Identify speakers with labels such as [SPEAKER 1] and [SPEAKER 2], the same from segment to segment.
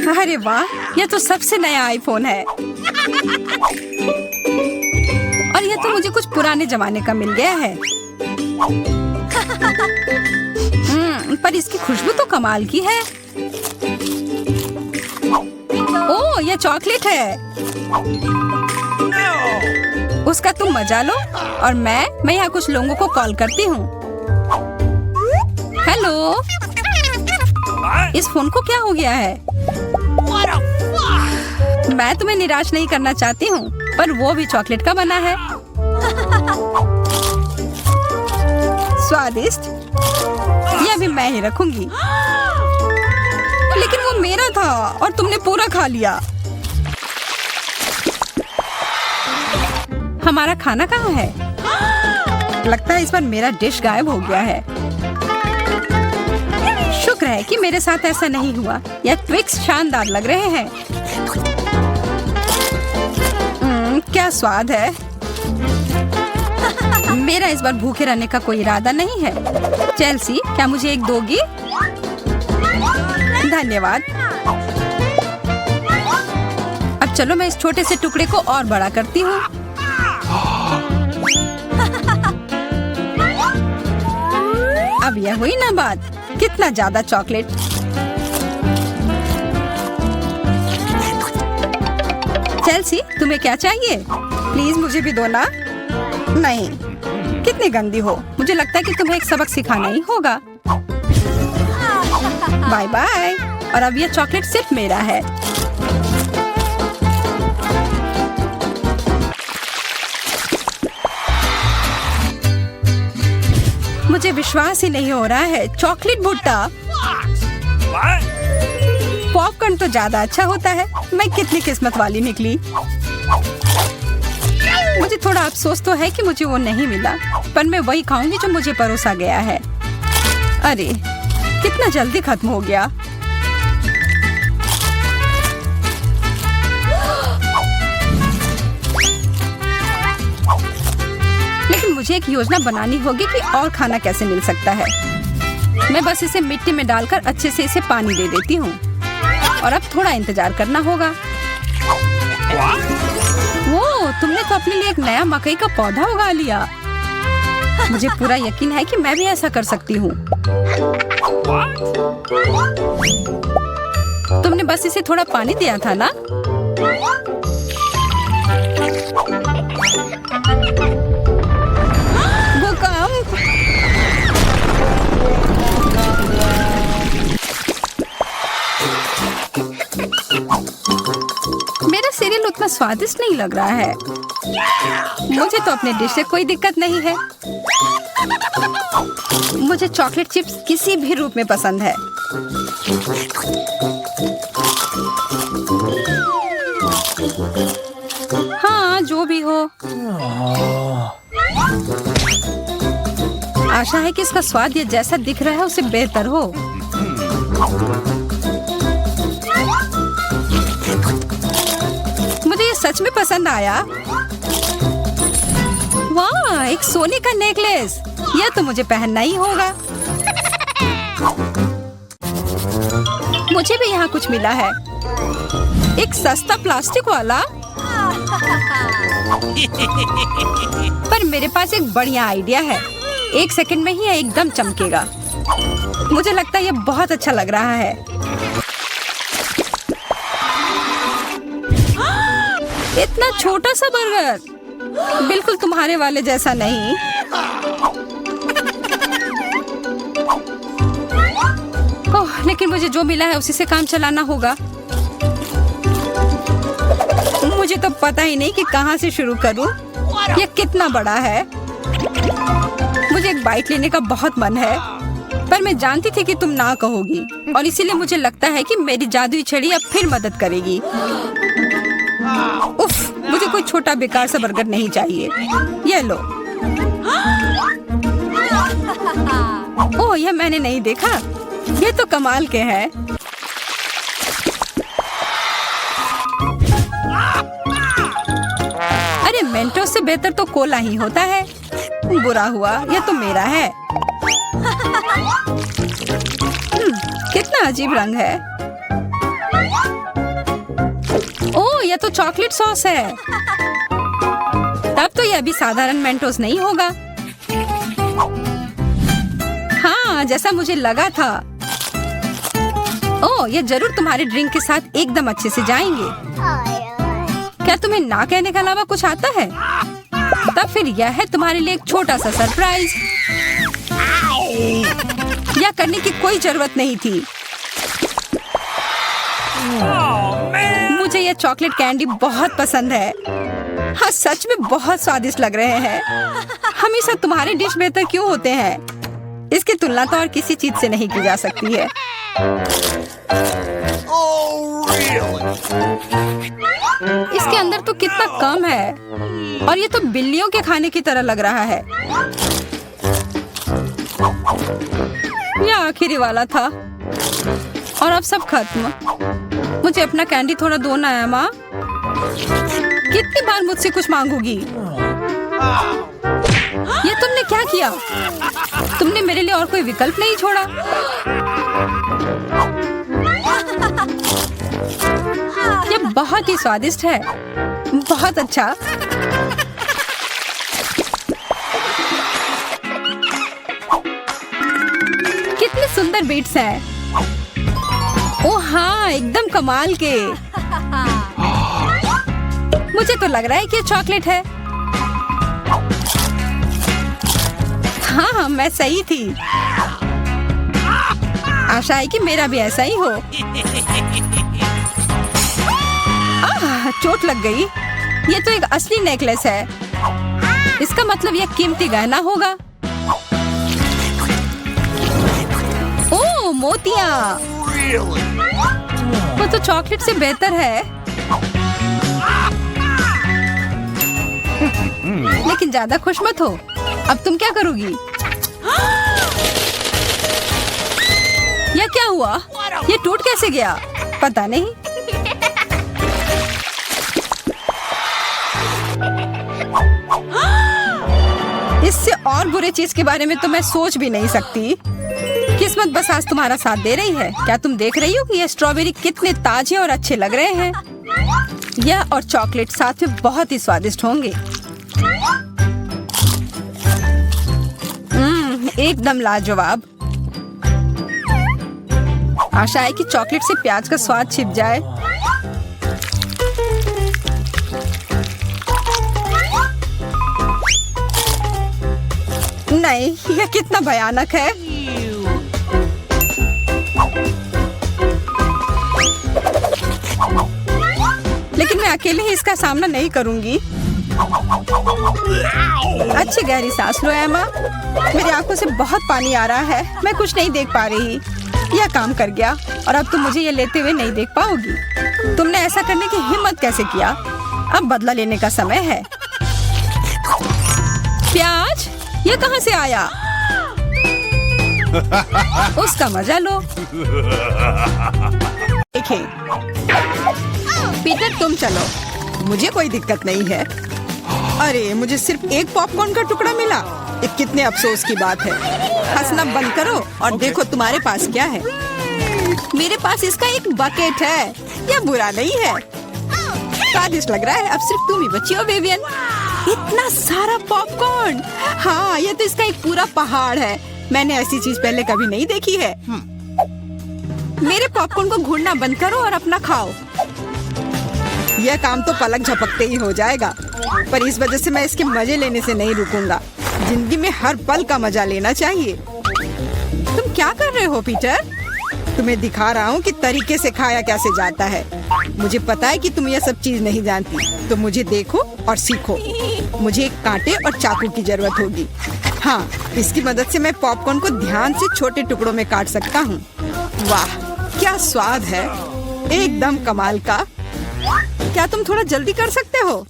[SPEAKER 1] अरे वाह, यह तो सबसे नया आईफोन है। और यह तो मुझे कुछ पुराने जमाने का मिल गया है। पर इसकी खुशबू तो कमाल की है। ओह, यह चॉकलेट है। उसका तुम मजा लो और मैं यहाँ कुछ लोगों को कॉल करती हूँ। हेलो, इस फोन को क्या हो गया है? मैं तुम्हें निराश नहीं करना चाहती हूँ, पर वो भी चॉकलेट का बना है। स्वादिष्ट। यह भी मैं ही रखूंगी। लेकिन वो मेरा था और तुमने पूरा खा लिया। हमारा खाना कहाँ है? लगता है इस बार मेरा डिश गायब हो गया है। शुक्र है कि मेरे साथ ऐसा नहीं हुआ। यह ट्विक्स शानदार लग रहे हैं। क्या स्वाद है। मेरा इस बार भूखे रहने का कोई इरादा नहीं है। चेल्सी, क्या मुझे एक दोगी? धन्यवाद। अब चलो मैं इस छोटे से टुकड़े को और बड़ा करती हूँ। अब यह हुई ना बात। कितना ज्यादा चॉकलेट। चेल्सी, तुम्हें क्या चाहिए? प्लीज मुझे भी दो ना। नहीं, कितनी गंदी हो। मुझे लगता है कि तुम्हें एक सबक सिखाना ही होगा। Bye bye. और अब यह चॉकलेट सिर्फ मेरा है। मुझे विश्वास ही नहीं हो रहा है। चॉकलेट भुट्टा। पॉपकॉर्न तो ज्यादा अच्छा होता है। मैं कितनी किस्मत वाली निकली। मुझे थोड़ा अफसोस तो है कि मुझे वो नहीं मिला, पर मैं वही खाऊंगी जो मुझे परोसा गया है। अरे, कितना जल्दी खत्म हो गया। लेकिन मुझे एक योजना बनानी होगी कि और खाना कैसे मिल सकता है। मैं बस इसे मिट्टी में डालकर अच्छे से इसे पानी दे देती हूँ। और अब थोड़ा इंतजार करना होगा। वो, तुमने तो अपने लिए एक नया मकई का पौधा उगा लिया। मुझे पूरा यकीन है कि मैं भी ऐसा कर सकती हूँ। तुमने बस इसे थोड़ा पानी दिया था ना? भूकंप। मेरा सीरियल उतना स्वादिष्ट नहीं लग रहा है। मुझे तो अपने डिश से कोई दिक्कत नहीं है। मुझे चॉकलेट चिप्स किसी भी रूप में पसंद है। हाँ, जो भी हो। आशा है कि इसका स्वाद ये जैसा दिख रहा है उससे बेहतर हो। मुझे ये सच में पसंद आया। वाह, एक सोने का नेकलेस। यह तो मुझे पहनना ही होगा। मुझे भी यहाँ कुछ मिला है। एक सस्ता प्लास्टिक वाला। पर मेरे पास एक बढ़िया आइडिया है। 1 सेकंड में ही यह एकदम चमकेगा। मुझे लगता है यह बहुत अच्छा लग रहा है। इतना छोटा सा बर्गर, बिल्कुल तुम्हारे वाले जैसा नहीं। ओह, लेकिन मुझे जो मिला है उसी से काम चलाना होगा। मुझे तो पता ही नहीं कि कहाँ से शुरू करूं। यह कितना बड़ा है। मुझे एक बाइट लेने का बहुत मन है, पर मैं जानती थी कि तुम ना कहोगी, और इसीलिए मुझे लगता है कि मेरी जादुई छड़ी अब फिर मदद करेगी। उफ, मुझे कोई छोटा बेकार सा बर्गर नहीं चाहिए। ये लो। ओह, यह मैंने नहीं देखा। ये तो कमाल के हैं। अरे, मेंटोस से बेहतर तो कोला ही होता है। बुरा हुआ, यह तो मेरा है। कितना अजीब रंग है। यह तो चॉकलेट सॉस है। तब तो यह भी साधारण मेंटोस नहीं होगा। हाँ, जैसा मुझे लगा था। ओह, ये जरूर तुम्हारे ड्रिंक के साथ एकदम अच्छे से जाएंगे। क्या तुम्हें ना कहने के अलावा कुछ आता है? तब फिर यह है तुम्हारे लिए एक छोटा सा सरप्राइज। यह करने की कोई जरूरत नहीं थी। मुझे यह चॉकलेट कैंडी बहुत पसंद है। हाँ, सच में बहुत स्वादिष्ट लग रहे हैं। हमेशा तुम्हारे डिश बेहतर क्यों होते हैं? इसकी तुलना तो और किसी चीज से नहीं की जा सकती है। इसके अंदर तो कितना कम है और ये तो बिल्लियों के खाने की तरह लग रहा है। यह आखिरी वाला था और अब सब खत्म। मुझे अपना कैंडी थोड़ा दो ना है माँ। कितनी बार मुझसे कुछ मांगोगी? ये तुमने क्या किया? तुमने मेरे लिए और कोई विकल्प नहीं छोड़ा। ये बहुत ही स्वादिष्ट है। बहुत अच्छा। कितने सुंदर बीट्स हैं। ओह हाँ, एकदम कमाल के। मुझे तो लग रहा है कि ये चॉकलेट है। हाँ, मैं सही थी। आशा है कि मेरा भी ऐसा ही हो। चोट लग गई। ये तो एक असली नेकलेस है। इसका मतलब यह कीमती गहना होगा। ओह, मोतियाँ। वो तो चॉकलेट से बेहतर है। लेकिन ज्यादा खुश मत हो। अब तुम क्या करोगी? यह क्या हुआ? ये टूट कैसे गया? पता नहीं। इससे और बुरे चीज के बारे में तो मैं सोच भी नहीं सकती। किस्मत बस आज तुम्हारा साथ दे रही है। क्या तुम देख रही हो कि ये स्ट्रॉबेरी कितने ताजे और अच्छे लग रहे हैं? यह और चॉकलेट साथ में बहुत ही स्वादिष्ट होंगे। एकदम लाजवाब। आशा है कि चॉकलेट से प्याज का स्वाद छिप जाए। नहीं, यह कितना भयानक है। लेकिन मैं अकेले ही इसका सामना नहीं करूंगी। अच्छी गहरी सांस लो एमा। मेरी आंखों से बहुत पानी आ रहा है। मैं कुछ नहीं देख पा रही। यह काम कर गया और अब तुम मुझे ये लेते हुए नहीं देख पाओगी। तुमने ऐसा करने की हिम्मत कैसे किया? अब बदला लेने का समय है। प्याज, ये कहाँ से आया? उसका मजा लो। देखिए, पीटर तुम चलो, मुझे कोई दिक्कत नहीं है। अरे, मुझे सिर्फ एक पॉपकॉर्न का टुकड़ा मिला। ये कितने अफसोस की बात है। हंसना बंद करो और देखो तुम्हारे पास क्या है। मेरे पास इसका एक बकेट है। यह बुरा नहीं है। स्वादिष्ट लग रहा है। अब सिर्फ तुम ही बची हो विवियन। इतना सारा पॉपकॉर्न। हाँ, ये तो इसका एक पूरा पहाड़ है। मैंने ऐसी चीज पहले कभी नहीं देखी है। मेरे पॉपकॉर्न को घूरना बंद करो और अपना खाओ। यह काम तो पलक झपकते ही हो जाएगा, पर इस वजह से मैं इसके मजे लेने से नहीं रुकूंगा। जिंदगी में हर पल का मजा लेना चाहिए। तुम क्या कर रहे हो पीटर? तुम्हें दिखा रहा हूँ कि तरीके से खाया कैसे जाता है। मुझे पता है कि तुम यह सब चीज नहीं जानती, तो मुझे देखो और सीखो। मुझे एक कांटे और चाकू की जरूरत होगी। हाँ, इसकी मदद से मैं पॉपकॉर्न को ध्यान से छोटे टुकड़ों में काट सकता हूँ। वाह, क्या स्वाद है। एकदम कमाल का। क्या तुम थोड़ा जल्दी कर सकते हो?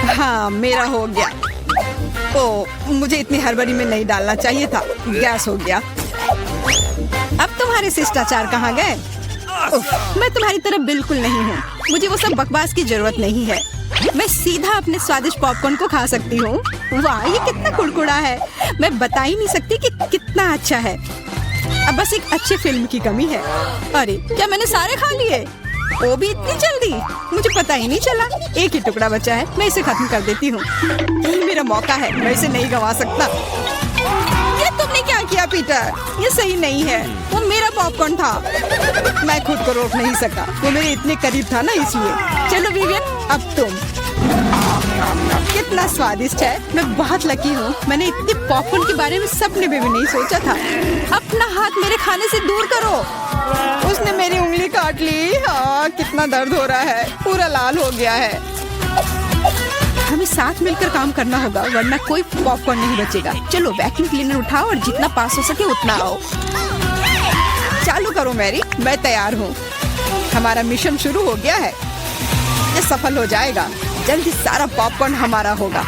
[SPEAKER 1] हाँ, मेरा हो गया। ओह, मुझे इतनी हड़बड़ी में नहीं डालना चाहिए था। गैस हो गया। अब तुम्हारे शिष्टाचार कहाँ गए? मैं तुम्हारी तरह बिल्कुल नहीं हूँ। मुझे वो सब बकवास की जरूरत नहीं है। मैं सीधा अपने स्वादिष्ट पॉपकॉर्न को खा सकती हूँ। वाह, ये कितना कुड़कुड़ा है। मैं बता ही नहीं सकती कि कितना अच्छा है। अब बस एक अच्छी फिल्म की कमी है। अरे, क्या मैंने सारे खा लिए? वो भी इतनी जल्दी, मुझे पता ही नहीं चला। एक ही टुकड़ा बचा है, मैं इसे खत्म कर देती हूँ। यही मेरा मौका है, मैं इसे नहीं गंवा सकता। ये तुमने क्या किया पीटर? ये सही नहीं है। वो मेरा पॉपकॉर्न था, मैं खुद को रोक नहीं सका। वो मेरे इतने करीब था ना, इसलिए। चलो विवियन, अब तुम। कितना स्वादिष्ट है। मैं बहुत लकी हूँ। मैंने इतने पॉपकॉर्न के बारे में सपने में भी नहीं सोचा था। अपना हाथ मेरे खाने से दूर करो। उसने मेरी उंगली काट ली। हाँ, कितना दर्द हो रहा है, पूरा लाल हो गया है। हमें साथ मिलकर काम करना होगा, वरना कोई पॉपकॉर्न नहीं बचेगा। चलो वैक्यूम क्लीनर उठाओ और जितना पास हो सके उतना आओ। चालू करो मैरी, मैं तैयार हूँ। हमारा मिशन शुरू हो गया है, ये सफल हो जाएगा। जल्दी सारा पॉपकॉर्न हमारा होगा।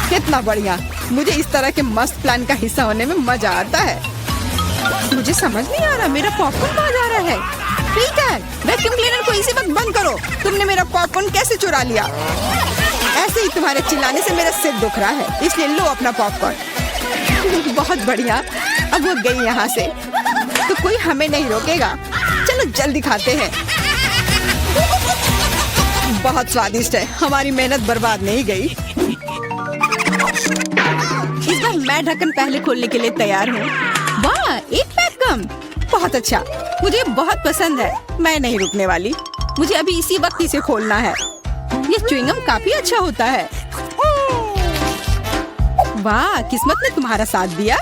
[SPEAKER 1] कितना बढ़िया, मुझे इस तरह के मस्त प्लान का हिस्सा होने में मजा आता है। मुझे समझ नहीं आ रहा मेरा पॉपकॉर्न कहाँ जा रहा है। पीटर, वैक्यूम क्लीनर को इसी वक्त बंद करो। तुमने मेरा पॉपकॉर्न कैसे चुरा लिया? ऐसे ही तुम्हारे चिल्लाने से मेरा सिर दुख रहा है, इसलिए लो अपना पॉपकॉर्न। बहुत बढ़िया, अब वो गई यहाँ से तो कोई हमें नहीं रोकेगा। चलो जल्दी खाते हैं। बहुत स्वादिष्ट है, हमारी मेहनत बर्बाद नहीं गई। इस बार मैं ढक्कन पहले खोलने के लिए तैयार हूँ। वाह, एक पैक कम, बहुत अच्छा, मुझे बहुत पसंद है। मैं नहीं रुकने वाली, मुझे अभी इसी वक्त इसे खोलना है। ये च्युइंगम काफी अच्छा होता है। वाह, किस्मत ने तुम्हारा साथ दिया।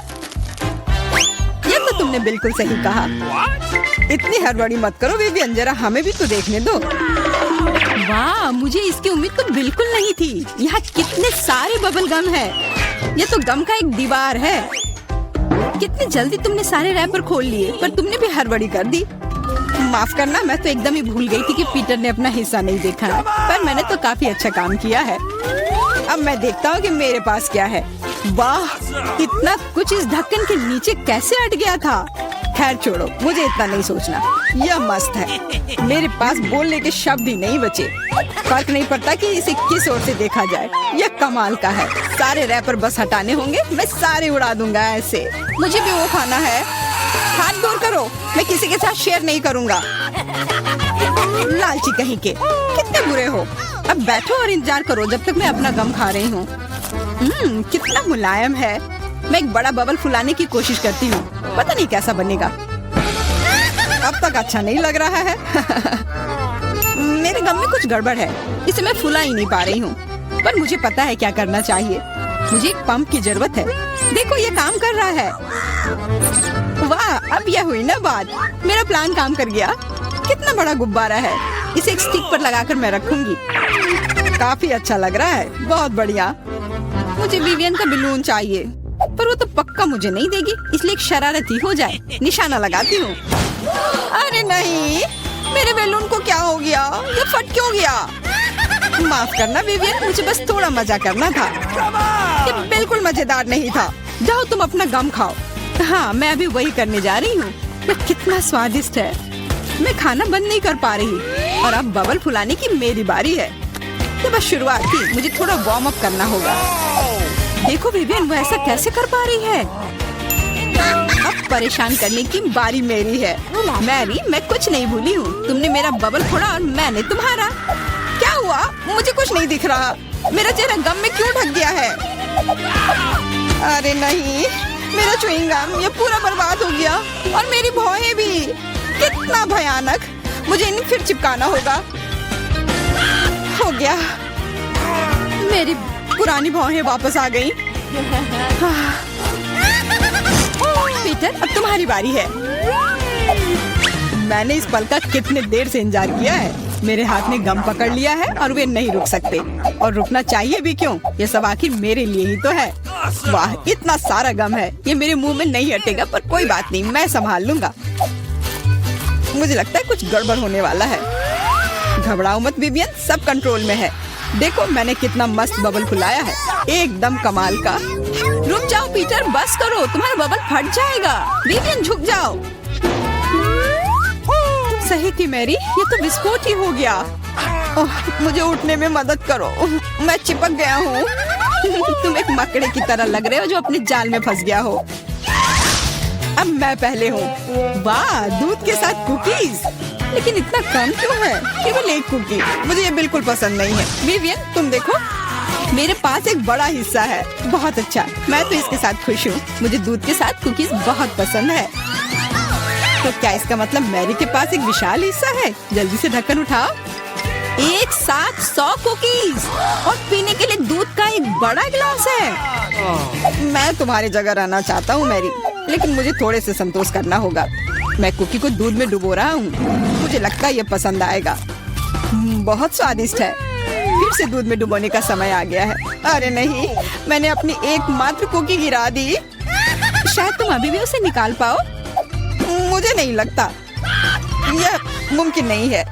[SPEAKER 1] ये तो तुमने बिल्कुल सही कहा। इतनी हड़बड़ी मत करो विवियन, जरा हमें भी तो देखने दो। वाह, मुझे इसकी उम्मीद तो बिल्कुल नहीं थी। यहाँ कितने सारे बबल गम है। ये तो गम का एक दीवार है। कितनी जल्दी तुमने सारे रैपर खोल लिए, पर तुमने भी हड़बड़ी कर दी। माफ करना, मैं तो एकदम ही भूल गई थी कि पीटर ने अपना हिस्सा नहीं देखा है। पर मैंने तो काफी अच्छा काम किया है। अब मैं देखता हूँ कि मेरे पास क्या है। वाह, इतना कुछ इस ढक्कन के नीचे कैसे अट गया था। खैर छोड़ो, मुझे इतना नहीं सोचना। यह मस्त है। मेरे पास बोलने के शब्द ही नहीं बचे। फर्क नहीं पड़ता कि इसे किस ओर से देखा जाए, यह कमाल का है। सारे रैपर बस हटाने होंगे, मैं सारे उड़ा दूंगा ऐसे। मुझे भी वो खाना है। हाथ दूर करो, मैं किसी के साथ शेयर नहीं करूंगा। लालची कहीं के, कितने बुरे हो। अब बैठो और इंतजार करो जब तक मैं अपना गम खा रही हूँ। कितना मुलायम है। मैं एक बड़ा बबल फुलाने की कोशिश करती हूँ, पता नहीं कैसा बनेगा। अब तक अच्छा नहीं लग रहा है। मेरे गम में कुछ गड़बड़ है, इसे मैं फुला ही नहीं पा रही हूँ। पर मुझे पता है क्या करना चाहिए। मुझे एक पंप की जरूरत है। देखो, ये काम कर रहा है। वाह, अब यह हुई ना बात। मेरा प्लान काम कर गया। कितना बड़ा गुब्बारा है, इसे एक स्टिक पर लगाकर मैं रखूंगी। काफी अच्छा लग रहा है, बहुत बढ़िया। मुझे विवियन का बलून चाहिए, पर वो तो पक्का मुझे नहीं देगी, इसलिए एक शरारती हो जाए, निशाना लगाती हूँ। अरे नहीं, मेरे बैलून को क्या हो गया? ये फट क्यों गया? माफ करना विवियन, मुझे बस थोड़ा मजा करना था। ये बिल्कुल मजेदार नहीं था। जाओ तुम अपना गम खाओ। हाँ, मैं अभी वही करने जा रही हूँ। ये कितना स्वादिष्ट है। मैं खाना बंद नहीं कर पा रही और अब बबल फुलाने की मेरी बारी है। ये बस शुरुआत थी, मुझे थोड़ा वार्म अप करना होगा। देखो विवियन, वो ऐसा कैसे कर पा रही है। अब परेशान करने की बारी मेरी है। मैरी, मैं कुछ नहीं भूली हूँ। तुमने मेरा बबल फोड़ा और मैंने तुम्हारा। क्या हुआ? मुझे कुछ नहीं दिख रहा। मेरा चेहरा गम में क्यों ढक गया है? अरे नहीं, मेरा च्युइंग गम ये पूरा बर्बाद हो गया और मेरी भौहें भी। कितना भयानक। मुझे इन्हें फिर चिपकाना होगा। हो गया, मेरी पुरानी भौहें वापस आ गईं। पीटर, अब तुम्हारी बारी है। मैंने इस पल का कितने देर से इंतजार किया है। मेरे हाथ ने गम पकड़ लिया है और वे नहीं रुक सकते, और रुकना चाहिए भी क्यों? ये सब आखिर मेरे लिए ही तो है। वाह, इतना सारा गम है, ये मेरे मुंह में नहीं हटेगा, पर कोई बात नहीं, मैं संभाल लूंगा। मुझे लगता है कुछ गड़बड़ होने वाला है। घबराओ मत विवियन, सब कंट्रोल में है। देखो मैंने कितना मस्त बबल फुलाया है, एकदम कमाल का। रुक जाओ पीटर, बस करो, तुम्हारा बबल फट जाएगा। विवियन झुक जाओ। सही थी मैरी, ये तो विस्फोट ही हो गया। मुझे उठने में मदद करो, मैं चिपक गया हूँ। तुम एक मकड़े की तरह लग रहे हो जो अपने जाल में फंस गया हो। अब मैं पहले हूँ। वाह, दूध के साथ कुकीज, लेकिन इतना कम क्यों है? केवल एक कुकी। मुझे ये बिल्कुल पसंद नहीं है। विवियन, तुम देखो, मेरे पास एक बड़ा हिस्सा है। बहुत अच्छा, मैं तो इसके साथ खुश हूँ। मुझे दूध के साथ कुकीज बहुत पसंद है। तो क्या इसका मतलब मैरी के पास एक विशाल हिस्सा है? जल्दी से ढक्कन उठाओ। एक साथ 100 कुकीज और पीने के लिए दूध का एक बड़ा गिलास है। मैं तुम्हारी जगह रहना चाहता हूँ मैरी, लेकिन मुझे थोड़े से संतोष करना होगा। मैं कुकी को दूध में डुबो रहा हूँ। मुझे लगता है ये पसंद आएगा। बहुत स्वादिष्ट है। फिर से दूध में डुबोने का समय आ गया है। अरे नहीं, मैंने अपनी एकमात्र कुकी गिरा दी। शायद तुम अभी भी उसे निकाल पाओ। मुझे नहीं लगता, यह मुमकिन नहीं है।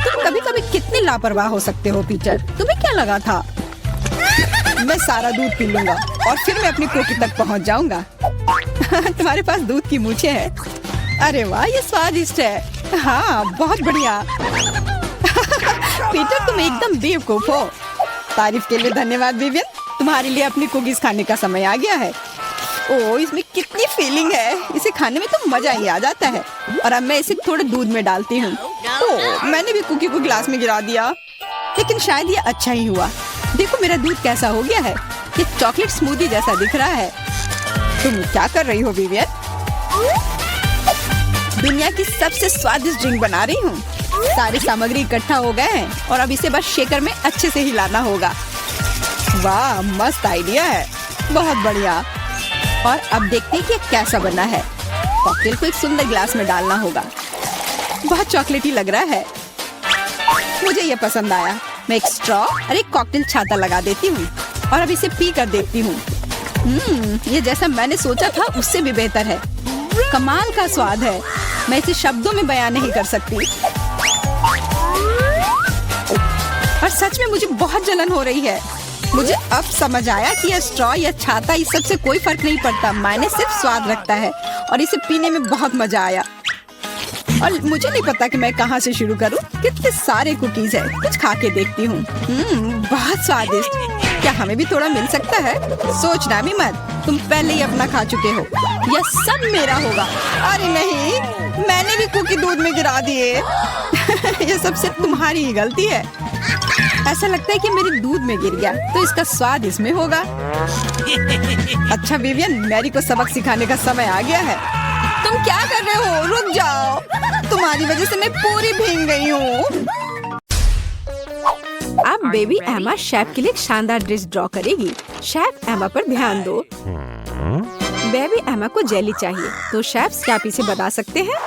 [SPEAKER 1] तुम कभी कभी कितने लापरवाह हो सकते हो पीटर। तुम्हें क्या लगा था मैं सारा दूध पी लूंगा और फिर मैं अपनी कुकी तक पहुंच जाऊंगा? तुम्हारे पास दूध की मूछें हैं। अरे वाह, ये स्वादिष्ट है। हाँ, बहुत बढ़िया। पीटर, तुम एकदम बेवकूफ हो। तारीफ के लिए धन्यवाद विवियन। तुम्हारे लिए अपनी कुकीज खाने का समय आ गया है। ओह, इसमें कितनी फीलिंग है। इसे खाने में तो मजा ही आ जाता है। और अब मैं इसे थोड़े दूध में डालती हूँ। ओह, मैंने भी कुकी को गिलास में गिरा दिया, लेकिन शायद ये अच्छा ही हुआ। देखो मेरा दूध कैसा हो गया है। ये चॉकलेट स्मूदी जैसा दिख रहा है। तुम क्या कर रही हो विवियन? दुनिया की सबसे स्वादिष्ट ड्रिंक बना रही हूँ। सारी सामग्री इकट्ठा हो गए हैं और अब इसे बस शेकर में अच्छे से हिलाना होगा। वाह, मस्त आइडिया है। बहुत बढ़िया। और अब देखते हैं कि कैसा बना है। कॉकटेल को एक सुंदर गिलास में डालना होगा। बहुत चॉकलेटी लग रहा है। मुझे ये पसंद आया। मैं एक स्ट्रॉ और एक कॉकटेल छाता लगा देती हूँ और अब इसे पी कर देखती हूँ। ये जैसा मैंने सोचा था उससे भी बेहतर है। कमाल का स्वाद है। मैं इसे शब्दों में बयान नहीं कर सकती। और सच में मुझे बहुत जलन हो रही है। मुझे अब समझ आया कि यह स्ट्रॉ या छाता, इस सब से कोई फर्क नहीं पड़ता। मायने सिर्फ स्वाद रखता है और इसे पीने में बहुत मजा आया। और मुझे नहीं पता कि मैं कहाँ से शुरू करूँ। कितने सारे कुकीज है। कुछ खा के देखती हूँ। बहुत स्वादिष्ट। क्या हमें भी थोड़ा मिल सकता है? सोचना भी मत, तुम पहले ही अपना खा चुके हो। यह सब मेरा होगा। अरे नहीं, मैंने भी कुकी दूध में गिरा दिए। यह सब सिर्फ तुम्हारी ही गलती है। ऐसा लगता है कि मेरे दूध में गिर गया, तो इसका स्वाद इसमें होगा। अच्छा विवियन, मैरी को सबक सिखाने का समय आ गया है। तुम क्या कर रहे हो? रुक जाओ। तुम्हारी वजह से मैं पूरी भीग गई हूँ। अब बेबी एमा शेफ के लिए एक शानदार ड्रेस ड्रॉ करेगी। शेफ एमा पर ध्यान दो। बेबी एमा को जेली चाहिए, तो शेफ क्या आप इसे बता सकते हैं?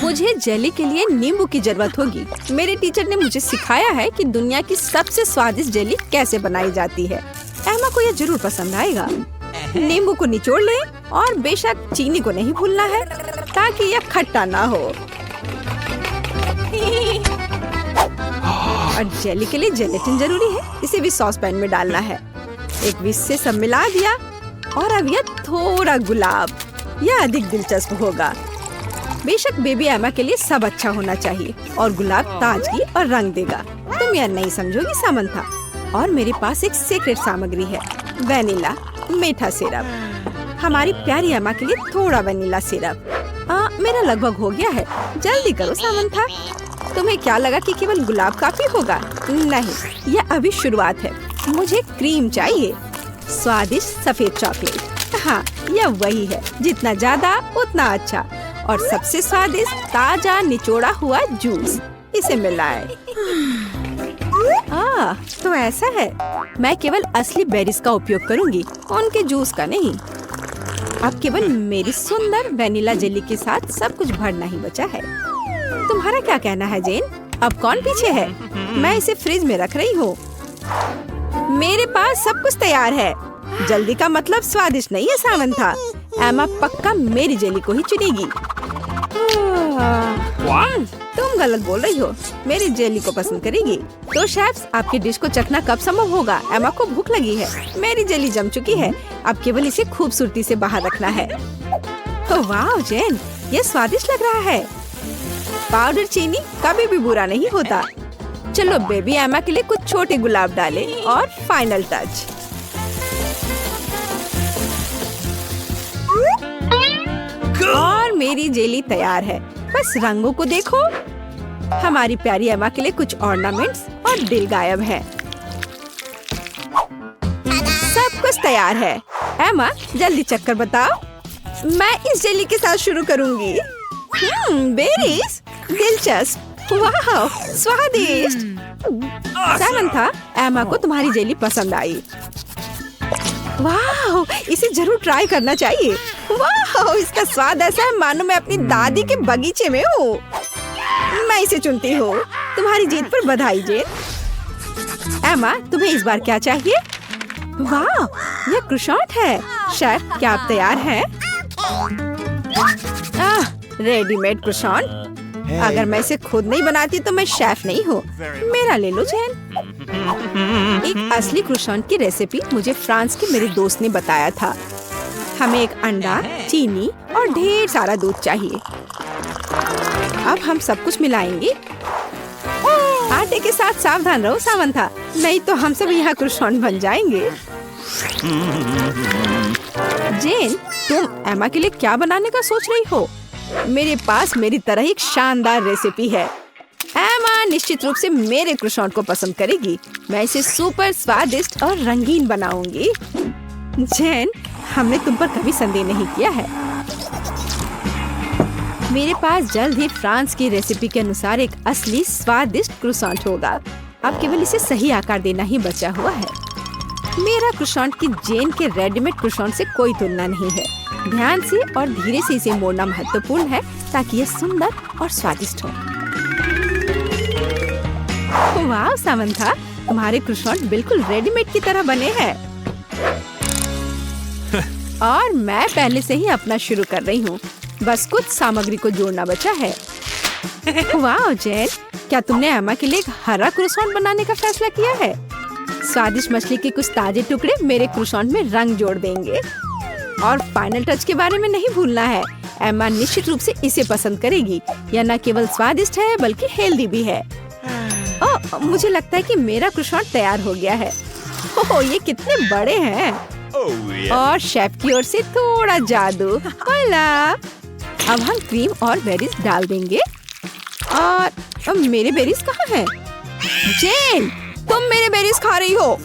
[SPEAKER 1] मुझे जेली के लिए नींबू की जरूरत होगी। मेरे टीचर ने मुझे सिखाया है कि दुनिया की सबसे स्वादिष्ट जेली कैसे बनाई जाती है। एमा को यह जरूर पसंद आएगा। नींबू को निचोड़ लें और बेशक चीनी को नहीं भूलना है, ताकि यह खट्टा ना हो। और जेली के लिए जेलेटिन जरूरी है। इसे भी सॉस पैन में डालना है। एक विस्क से सब मिला दिया और अब यह थोड़ा गुलाब। यह अधिक दिलचस्प होगा। बेशक बेबी एमा के लिए सब अच्छा होना चाहिए और गुलाब ताजगी और रंग देगा। तुम यह नहीं समझोगी सामंथा। और मेरे पास एक सीक्रेट सामग्री है, वेनिला मीठा सिरप। हमारी प्यारी एमा के लिए थोड़ा वेनिला सिरप। मेरा लगभग हो गया है। जल्दी करो सामंथा। तुम्हें क्या लगा कि केवल गुलाब काफी होगा? नहीं, यह अभी शुरुआत है। मुझे क्रीम चाहिए, स्वादिष्ट सफेद चॉकलेट। हाँ, यह वही है। जितना ज्यादा उतना अच्छा। और सबसे स्वादिष्ट ताजा निचोड़ा हुआ जूस। इसे मिलाएं। तो ऐसा है। मैं केवल असली बेरीज का उपयोग करूंगी, उनके जूस का नहीं। अब केवल मेरी सुंदर वेनिला जेली के साथ सब कुछ भरना ही बचा है। तुम्हारा क्या कहना है जेन? अब कौन पीछे है? मैं इसे फ्रिज में रख रही हूँ। मेरे पास सब कुछ तैयार है। जल्दी का मतलब स्वादिष्ट नहीं है सामंथा। एमा पक्का मेरी जेली को ही चुनेगी। तुम गलत बोल रही हो। मेरी जेली को पसंद करेगी। तो शेफ्स, आपकी डिश को चखना कब संभव होगा? एमा को भूख लगी है। मेरी जेली जम चुकी है। अब केवल इसे खूबसूरती से बाहर रखना है। तो वाह जेन, ये स्वादिष्ट लग रहा है। पाउडर चीनी कभी भी बुरा नहीं होता। चलो बेबी एमा के लिए कुछ छोटे गुलाब डालें और फाइनल टच। और मेरी जेली तैयार है। बस रंगों को देखो। हमारी प्यारी एमा के लिए कुछ ऑर्नामेंट्स और दिल गायब है। सब कुछ तैयार है। एमा जल्दी चक्कर बताओ। मैं इस जेली के साथ शुरू करूंगी। बेरीज, दिलचस्प, वाह, स्वादिष्ट। सामंथा, एमा को तुम्हारी जेली पसंद आई। वाह, इसे जरूर ट्राई करना चाहिए। वाह, इसका स्वाद ऐसा है मानो मैं अपनी दादी के बगीचे में हूँ। मैं इसे चुनती हूँ। तुम्हारी जीत पर बधाई जेन। एमा, तुम्हें इस बार क्या चाहिए? वाह, यह क्रोसेंट है। शेफ, क्या आप तैयार हैं? Readymade croissant. अगर मैं इसे खुद नहीं बनाती तो मैं शेफ नहीं हूँ। मेरा ले लो जेन। एक असली क्रोसेंट की रेसिपी मुझे फ्रांस के मेरे दोस्त ने बताया था। हमें एक अंडा, चीनी और ढेर सारा दूध चाहिए। अब हम सब कुछ मिलाएंगे। आटे के साथ सावधान रहो सामंथा, नहीं तो हम सब यहाँ क्रोसेंट बन जाएंगे। जेन, तुम एमा के लिए क्या बनाने का सोच रही हो? मेरे पास मेरी तरह एक शानदार रेसिपी है। एमा निश्चित रूप से मेरे क्रोसेंट को पसंद करेगी। मैं इसे सुपर स्वादिष्ट और रंगीन बनाऊंगी। जेन, हमने तुम पर कभी संदेह नहीं किया है। मेरे पास जल्द ही फ्रांस की रेसिपी के अनुसार एक असली स्वादिष्ट क्रोसेंट होगा। अब केवल इसे सही आकार देना ही बचा हुआ है। मेरा क्रोसेंट की जेन के रेडीमेड क्रोसेंट से कोई तुलना नहीं है। ध्यान से और धीरे से इसे मोड़ना महत्वपूर्ण है ताकि यह सुंदर और स्वादिष्ट हो। वाह सामंथा, तुम्हारे क्रोसेंट बिल्कुल रेडीमेड की तरह बने हैं। और मैं पहले से ही अपना शुरू कर रही हूँ। बस कुछ सामग्री को जोड़ना बचा है। वाह जेन, क्या तुमने एमा के लिए एक हरा क्रोसेंट बनाने का फैसला किया है? स्वादिष्ट मछली के कुछ ताजे टुकड़े मेरे क्रोसेंट में रंग जोड़ देंगे। और फाइनल टच के बारे में नहीं भूलना है। एमा निश्चित रूप से इसे पसंद करेगी। यह न केवल स्वादिष्ट है बल्कि हेल्दी भी है। ओह, मुझे लगता है कि मेरा क्रोसेंट तैयार हो गया है। ओह, ये कितने बड़े हैं। और शेफ की ओर से थोड़ा जादू। अब हम क्रीम और बेरीज डाल देंगे। और मेरे बेरीज कहाँ हैं? जेन, तुम मेरे बेरीज खा रही हो।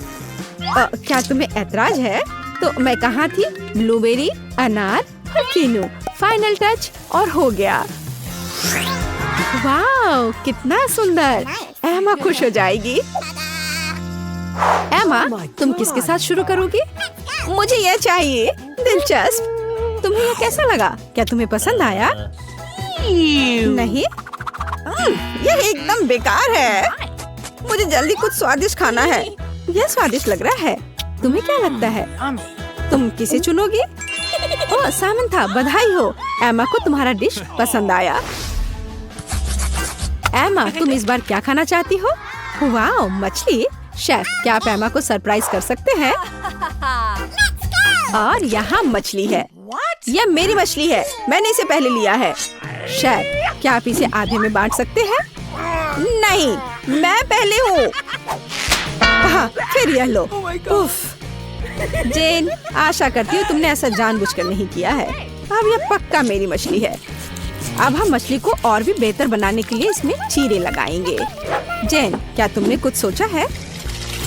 [SPEAKER 1] क्या तुम्हें ऐतराज है? तो मैं कहाँ थी? ब्लूबेरी, अनार और कीनू। फाइनल टच और हो गया। वाह, कितना सुंदर। एमा खुश हो जाएगी। एमा, तुम किसके साथ शुरू करोगी? मुझे यह चाहिए। दिलचस्प। तुम्हें यह कैसा लगा? क्या तुम्हें पसंद आया? नहीं, यह एकदम बेकार है। मुझे जल्दी कुछ स्वादिष्ट खाना है। यह स्वादिष्ट लग रहा है। तुम्हें क्या लगता है? तुम किसे चुनोगी? ओह सामंथा, बधाई हो। एमा को तुम्हारा डिश पसंद आया। एमा, तुम इस बार क्या खाना चाहती हो? वाह, मछली। शेफ, क्या आप एमा को सरप्राइज कर सकते हैं? और यहाँ मछली है। यह मेरी मछली है। मैंने इसे पहले लिया है। शेफ, क्या आप इसे आधे में बांट सकते हैं? नहीं, मैं पहले हूँ। फिर यह लो। उफ। जेन, आशा करती हूँ तुमने ऐसा जानबूझकर नहीं किया है। अब यह पक्का मेरी मछली है। अब हम मछली को और भी बेहतर बनाने के लिए इसमें चीरे लगाएंगे। जेन, क्या तुमने कुछ सोचा है?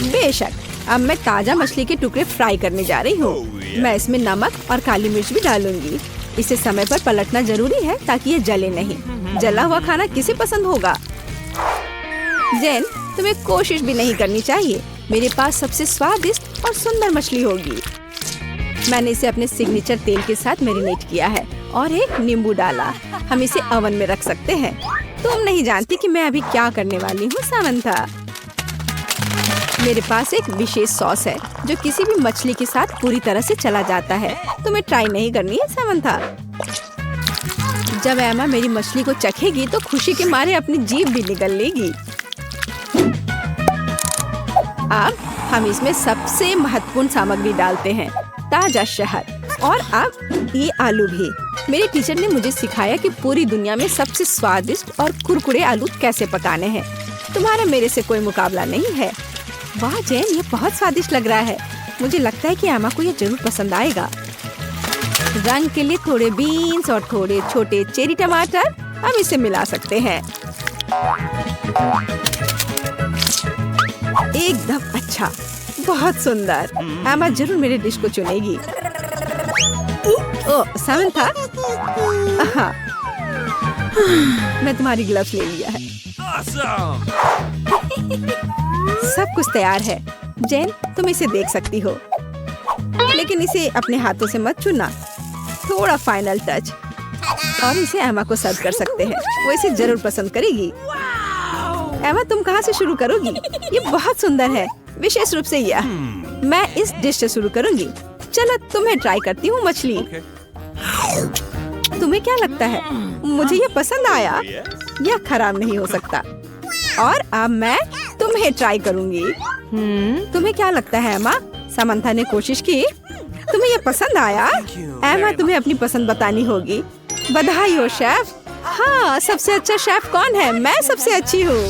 [SPEAKER 1] बेशक। अब मैं ताजा मछली के टुकड़े फ्राई करने जा रही हूँ। मैं इसमें नमक और काली मिर्च भी डालूंगी। इसे समय पर पलटना जरूरी है ताकि ये जले नहीं। जला हुआ खाना किसे पसंद होगा? जेन, तुम्हें कोशिश भी नहीं करनी चाहिए। मेरे पास सबसे स्वादिष्ट और सुंदर मछली होगी। मैंने इसे अपने सिग्नेचर तेल के साथ मैरिनेट किया है और एक नींबू डाला। हम इसे ओवन में रख सकते हैं। तुम नहीं जानती कि मैं अभी क्या करने वाली हूँ सामंथा। मेरे पास एक विशेष सॉस है जो किसी भी मछली के साथ पूरी तरह से चला जाता है। तुम्हें ट्राई नहीं करनी है सामंथा। जब एमा मेरी मछली को चखेगी तो खुशी के मारे अपनी जीभ भी निगल लेगी। अब हम इसमें सबसे महत्वपूर्ण सामग्री डालते हैं, ताजा शहद। और अब ये आलू भी। मेरे टीचर ने मुझे सिखाया कि पूरी दुनिया में सबसे स्वादिष्ट और कुरकुरे आलू कैसे पकाने हैं। तुम्हारा मेरे से कोई मुकाबला नहीं है। वाह जेन, ये बहुत स्वादिष्ट लग रहा है। मुझे लगता है कि एमा को ये जरूर पसंद आएगा। रंग के लिए थोड़े बीन्स और थोड़े छोटे चेरी टमाटर। अब इसे मिला सकते हैं। एकदम अच्छा, बहुत सुंदर। एमा जरूर मेरे डिश को चुनेगी। ओह समंथा, हाँ, मैं तुम्हारी ग्लव्स ले लिया है। सब कुछ तैयार है। जेन, तुम इसे देख सकती हो, लेकिन इसे अपने हाथों से मत छूना। थोड़ा फाइनल टच, और इसे एमा को सर्व कर सकते हैं। वो इसे जरूर पसंद करेगी। एमा, तुम कहाँ से शुरू करोगी? ये बहुत सुंदर है, विशेष रूप से यह। मैं इस डिश से शुरू करूंगी। चलो तुम्हें ट्राई करती हूँ मछली। तुम्हें क्या लगता है, मुझे ये पसंद आया? यह खराब नहीं हो सकता। और अब मैं तुम्हें ट्राई करूंगी। तुम्हें क्या लगता है एमा? समंथा ने कोशिश की। तुम्हें ये पसंद आया? एमा, तुम्हें अपनी पसंद बतानी होगी। बधाई हो शेफ। हाँ, सबसे अच्छा शेफ कौन है? मैं सबसे अच्छी हूँ।